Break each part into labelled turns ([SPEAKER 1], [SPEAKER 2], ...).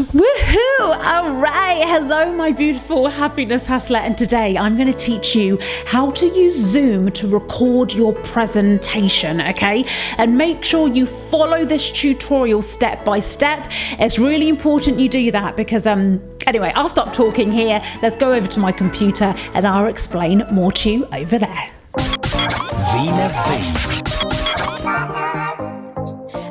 [SPEAKER 1] Woohoo! All right, hello my beautiful happiness hustler, and today I'm going to teach you how to use Zoom to record your presentation, okay? And make sure you follow this tutorial step by step. It's really important you do that because anyway, I'll stop talking here. Let's go over to my computer and I'll explain more to you over there.
[SPEAKER 2] Veena.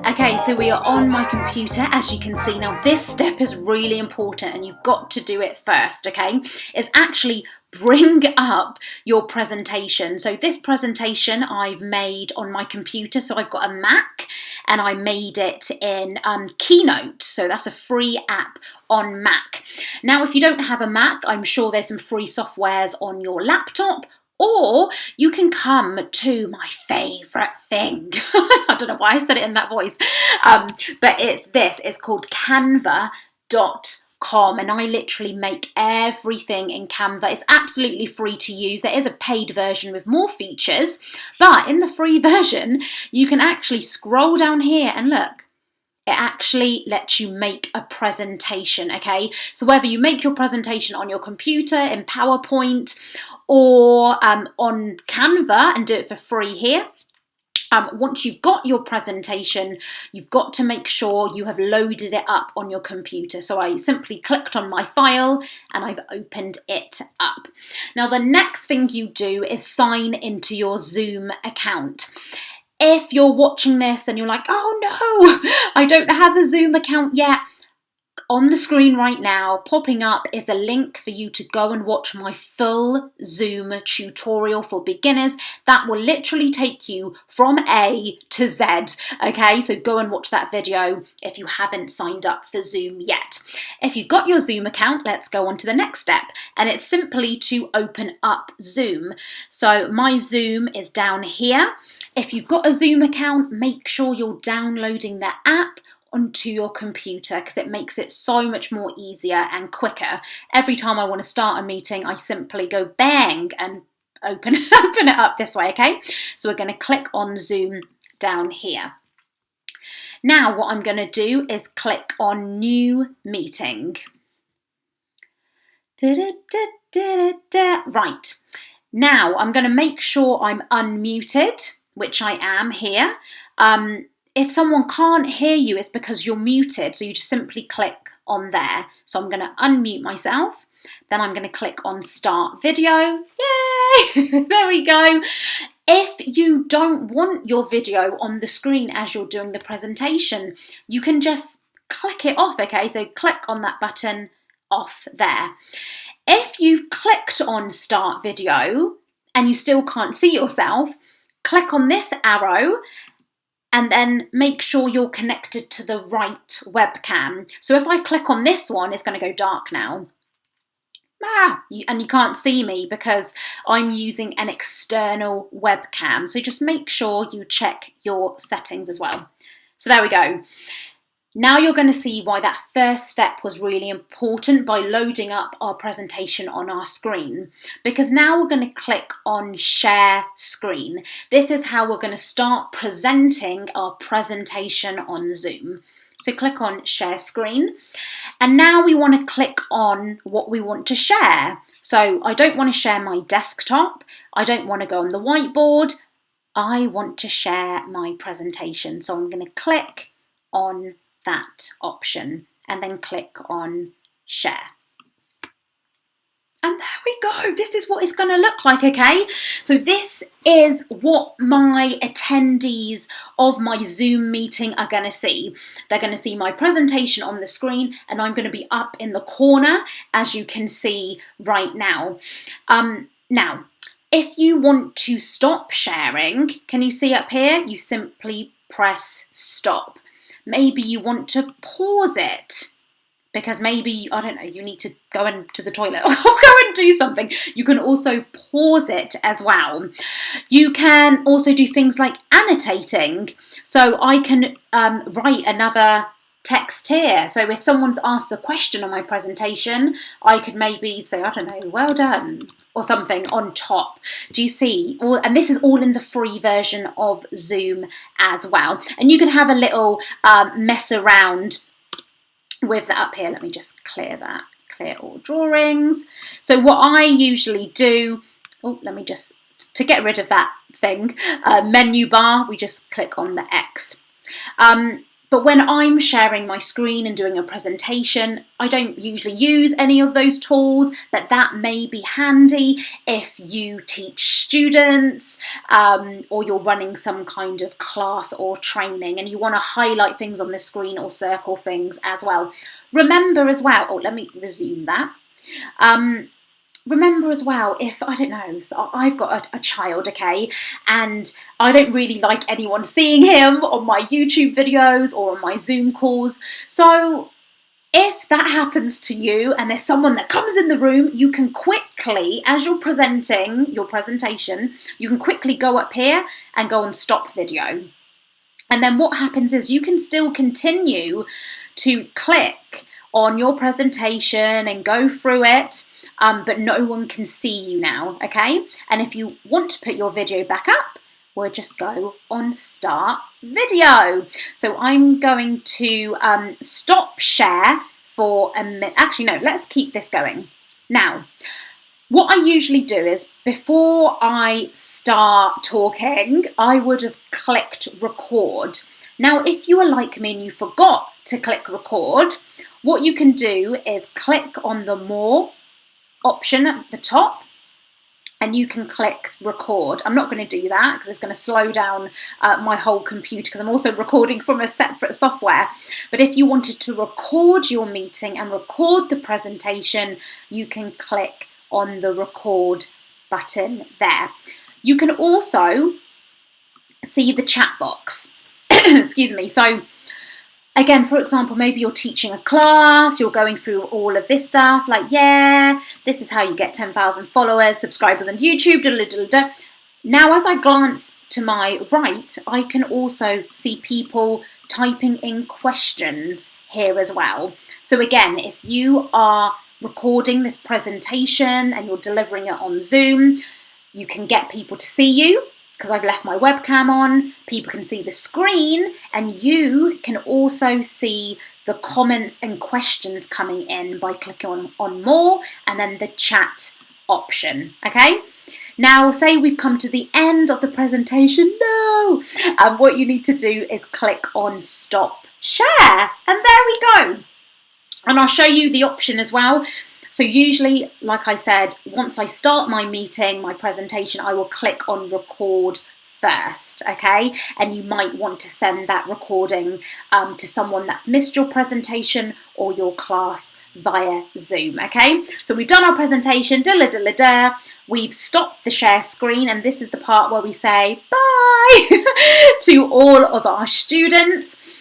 [SPEAKER 3] Okay, so we are on my computer, as you can see. Now this step is really important and you've got to do it first, okay? It's actually bring up your presentation. So this presentation I've made on my computer. So I've got a Mac and I made it in Keynote. So that's a free app on Mac. Now, if you don't have a Mac, I'm sure there's some free softwares on your laptop. Or you can come to my favourite thing. I don't know why I said it in that voice. But it's called canva.com. And I literally make everything in Canva. It's absolutely free to use. There is a paid version with more features. But in the free version, you can actually scroll down here and look. It actually lets you make a presentation, okay? So whether you make your presentation on your computer, in PowerPoint, or on Canva and do it for free here. Once you've got your presentation, you've got to make sure you have loaded it up on your computer. So I simply clicked on my file and I've opened it up. Now the next thing you do is sign into your Zoom account. If you're watching this and you're like, oh no, I don't have a Zoom account yet, on the screen right now, popping up is a link for you to go and watch my full Zoom tutorial for beginners. That will literally take you from A to Z, okay? So go and watch that video if you haven't signed up for Zoom yet. If you've got your Zoom account, let's go on to the next step, and it's simply to open up Zoom. So my Zoom is down here. If you've got a Zoom account, make sure you're downloading the app onto your computer because it makes it so much more easier and quicker. Every time I want to start a meeting, I simply go bang and open it up this way, okay? So we're going to click on Zoom down here. Now what I'm going to do is click on New Meeting. Right, now I'm going to make sure I'm unmuted, which I am here. If someone can't hear you, it's because you're muted. So you just simply click on there. So I'm going to unmute myself. Then I'm going to click on Start Video. Yay! There we go. If you don't want your video on the screen as you're doing the presentation, you can just click it off, okay? So click on that button off there. If you've clicked on Start Video and you still can't see yourself, click on this arrow and then make sure you're connected to the right webcam. So if I click on this one, it's going to go dark now. And you can't see me because I'm using an external webcam. So just make sure you check your settings as well. So there we go. Now you're going to see why that first step was really important by loading up our presentation on our screen. Because now we're going to click on Share Screen. This is how we're going to start presenting our presentation on Zoom. So click on Share Screen. And now we want to click on what we want to share. So I don't want to share my desktop. I don't want to go on the whiteboard. I want to share my presentation. So I'm going to click on that option and then click on Share. And there we go. This is what it's going to look like, okay? So this is what my attendees of my Zoom meeting are going to see. They're going to see my presentation on the screen and I'm going to be up in the corner, as you can see right now. Now, if you want to stop sharing, can you see up here? You simply press stop. Maybe you want to pause it because maybe, I don't know, you need to go into the toilet or go and do something. You can also pause it as well. You can also do things like annotating. So I can write another text here. So if someone's asked a question on my presentation, I could maybe say, I don't know, well done, or something on top. Do you see? And this is all in the free version of Zoom as well. And you can have a little mess around with that up here. Let me just clear that, clear all drawings. So what I usually do, let me just, to get rid of that thing, menu bar, we just click on the X. But when I'm sharing my screen and doing a presentation, I don't usually use any of those tools, but that may be handy if you teach students or you're running some kind of class or training and you want to highlight things on the screen or circle things as well. Remember as well, let me resume that. Remember as well, if, I don't know, so I've got a child, okay, and I don't really like anyone seeing him on my YouTube videos or on my Zoom calls. So if that happens to you and there's someone that comes in the room, you can quickly, as you're presenting your presentation, you can quickly go up here and go on stop video. And then what happens is you can still continue to click on your presentation and go through it, but no one can see you now, okay? And if you want to put your video back up, we'll just go on start video. So I'm going to stop share for a minute. Actually, no, let's keep this going. Now, what I usually do is before I start talking, I would have clicked record. Now, if you are like me and you forgot to click record, what you can do is click on the more option at the top and you can click record. I'm not going to do that because it's going to slow down my whole computer because I'm also recording from a separate software. But if you wanted to record your meeting and record the presentation, you can click on the record button there. You can also see the chat box. Excuse me. So again, for example, maybe you're teaching a class, you're going through all of this stuff, like, yeah, this is how you get 10,000 followers, subscribers on YouTube, da-da-da-da. Now, as I glance to my right, I can also see people typing in questions here as well. So again, if you are recording this presentation and you're delivering it on Zoom, you can get people to see you. Because I've left my webcam on, people can see the screen and you can also see the comments and questions coming in by clicking on more and then the chat option, okay? Now, say we've come to the end of the presentation, no! And what you need to do is click on stop share and there we go. And I'll show you the option as well. So usually, like I said, once I start my meeting, my presentation, I will click on record first, okay? And you might want to send that recording to someone that's missed your presentation or your class via Zoom, okay? So we've done our presentation, da-la-da-la-da. We've stopped the share screen and this is the part where we say bye to all of our students.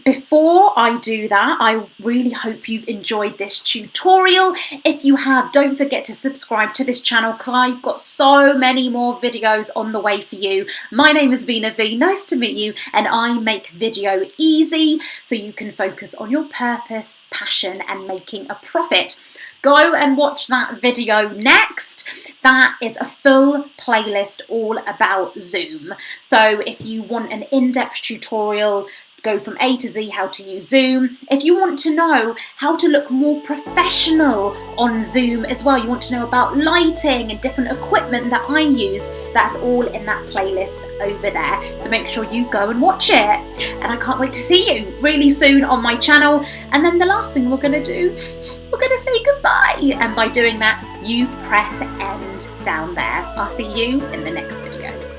[SPEAKER 3] Before I do that, I really hope you've enjoyed this tutorial. If you have, don't forget to subscribe to this channel because I've got so many more videos on the way for you. My name is Veena V, nice to meet you, and I make video easy so you can focus on your purpose, passion, and making a profit. Go and watch that video next. That is a full playlist all about Zoom. So if you want an in-depth tutorial, go from A to Z how to use Zoom. If you want to know how to look more professional on Zoom as well, you want to know about lighting and different equipment that I use, that's all in that playlist over there. So make sure you go and watch it. And I can't wait to see you really soon on my channel. And then the last thing we're going to do, we're going to say goodbye. And by doing that, you press end down there. I'll see you in the next video.